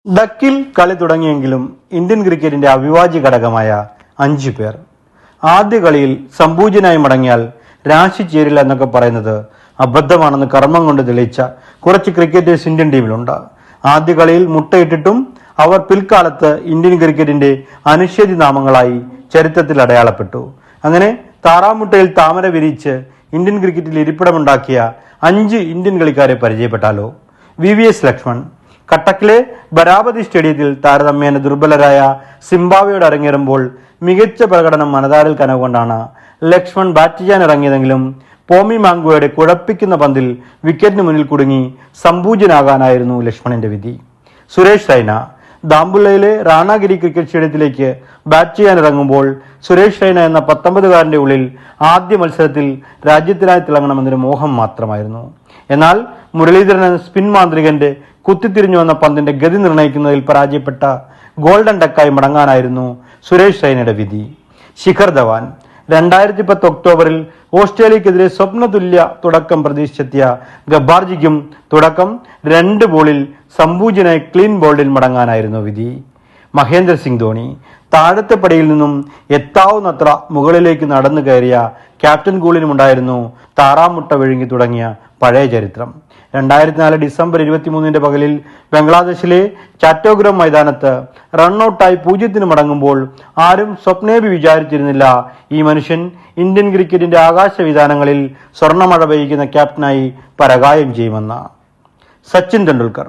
ഡക്കിൽ കളി തുടങ്ങിയെങ്കിലും ഇന്ത്യൻ ക്രിക്കറ്റിന്റെ അവിഭാജ്യ ഘടകമായ 5 പേർ ആദ്യ കളിയിൽ സംപൂജ്യനായി മടങ്ങിയാൽ രാശി ചേരില്ല എന്നൊക്കെ പറയുന്നത് അബദ്ധമാണെന്ന് കർമ്മം കൊണ്ട് തെളിയിച്ച കുറച്ച് ക്രിക്കറ്റേഴ്സ് ഇന്ത്യൻ ടീമിലുണ്ട്. ആദ്യ കളിയിൽ മുട്ടയിട്ടിട്ടും അവർ പിൽക്കാലത്ത് ഇന്ത്യൻ ക്രിക്കറ്റിന്റെ അനിഷേധ്യ നാമങ്ങളായി ചരിത്രത്തിൽ അടയാളപ്പെട്ടു. അങ്ങനെ താറാമുട്ടയിൽ താമര വിരിച്ച് ഇന്ത്യൻ ക്രിക്കറ്റിൽ ഇരിപ്പിടമുണ്ടാക്കിയ 5 ഇന്ത്യൻ കളിക്കാരെ പരിചയപ്പെട്ടാലോ. VVS ലക്ഷ്മൺ. കട്ടക്കിലെ ബരാബതി സ്റ്റേഡിയത്തിൽ താരതമ്യേന ദുർബലരായ സിംബാബ്വേയോട് അരങ്ങേറുമ്പോൾ മികച്ച പ്രകടനം മനതാരിൽ കനവുകൊണ്ടാണ് ലക്ഷ്മൺ ബാറ്റ് ചെയ്യാൻ ഇറങ്ങിയതെങ്കിലും പോമി മാംഗോയുടെ കുഴപ്പിക്കുന്ന പന്തിൽ വിക്കറ്റിന് മുന്നിൽ കുടുങ്ങി സംപൂജ്യനാകാനായിരുന്നു ലക്ഷ്മണിന്റെ വിധി. സുരേഷ് റൈന. ദാംബുള്ളയിലെ റാണാഗിരി ക്രിക്കറ്റ് സ്റ്റേഡിയത്തിലേക്ക് ബാറ്റ് ചെയ്യാൻ ഇറങ്ങുമ്പോൾ സുരേഷ് റൈന എന്ന 19കാരന്റെ ഉള്ളിൽ ആദ്യ മത്സരത്തിൽ രാജ്യത്തിനായി തിളങ്ങണമെന്നൊരു മോഹം മാത്രമായിരുന്നു. എന്നാൽ മുരളീധരൻ എന്ന സ്പിൻ മാന്ത്രികന്റെ കുത്തിത്തിരിഞ്ഞു വന്ന പന്തിന്റെ ഗതി നിർണ്ണയിക്കുന്നതിൽ പരാജയപ്പെട്ട ഗോൾഡൻ ഡക്കായി മടങ്ങാനായിരുന്നു സുരേഷ് റൈനയുടെ വിധി. ശിഖർ ധവാൻ. 2010 ഒക്ടോബറിൽ ഓസ്ട്രേലിയക്കെതിരെ സ്വപ്നതുല്യ തുടക്കം പ്രതീക്ഷിച്ചെത്തിയ ഗബ്ബാർജിക്കും തുടക്കം 2 ബോളിൽ സംപൂജ്യനായി ക്ലീൻ ബോൾഡിൽ മടങ്ങാനായിരുന്നു വിധി. മഹേന്ദ്ര സിംഗ് ധോണി. താഴത്തെ പടിയിൽ നിന്നും എത്താവുന്നത്ര മുകളിലേക്ക് നടന്നു കയറിയ ക്യാപ്റ്റൻ കൂളിനുമുണ്ടായിരുന്നു താറാമുട്ട വിഴുങ്ങി തുടങ്ങിയ പഴയ ചരിത്രം. 2004 ഡിസംബർ 23 പകലിൽ ബംഗ്ലാദേശിലെ ചാറ്റോഗ്രാം മൈതാനത്ത് റൺഔട്ടായി 0 മടങ്ങുമ്പോൾ ആരും സ്വപ്നേബി വിചാരിച്ചിരുന്നില്ല ഈ മനുഷ്യൻ ഇന്ത്യൻ ക്രിക്കറ്റിന്റെ ആകാശവിധാനങ്ങളിൽ സ്വർണ്ണമഴ പെയ്യിക്കുന്ന ക്യാപ്റ്റനായി പരകായം ചെയ്യുമെന്ന്. സച്ചിൻ തെണ്ടുൽക്കർ.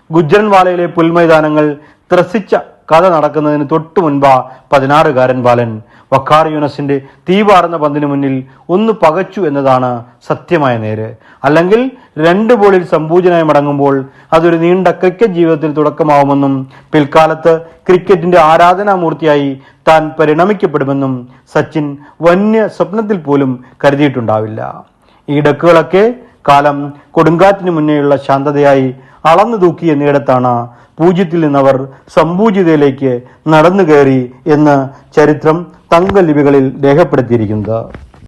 ഗുജ്റൻവാലയിലെ പുൽമൈതാനങ്ങൾ ത്രസിച്ച കഥ നടക്കുന്നതിന് തൊട്ടു മുൻപ് 16കാരൻ ബാലൻ വഖാർ യൂനസിന്റെ തീവാർന്ന പന്തിന് മുന്നിൽ ഒന്ന് പകച്ചു എന്നതാണ് സത്യമായ നേര്. അല്ലെങ്കിൽ 2 ബോളിൽ സംപൂജ്യനായി മടങ്ങുമ്പോൾ അതൊരു നീണ്ട ക്രിക്കറ്റ് ജീവിതത്തിൽ തുടക്കമാവുമെന്നും പിൽക്കാലത്ത് ക്രിക്കറ്റിന്റെ ആരാധനാമൂർത്തിയായി താൻ പരിണമിക്കപ്പെടുമെന്നും സച്ചിൻ വന്യ സ്വപ്നത്തിൽ പോലും കരുതിയിട്ടുണ്ടാവില്ല. ഈ ഡക്കുകളൊക്കെ കാലം കൊടുങ്കാറ്റിന് മുന്നേയുള്ള ശാന്തതയായി അളന്നു തൂക്കി എന്നിടത്താണ് 0 നിന്നവർ സംപൂജ്യതയിലേക്ക് നടന്നു കയറി എന്ന് ചരിത്രം തങ്കലിപികളിൽ രേഖപ്പെടുത്തിയിരിക്കുന്നത്.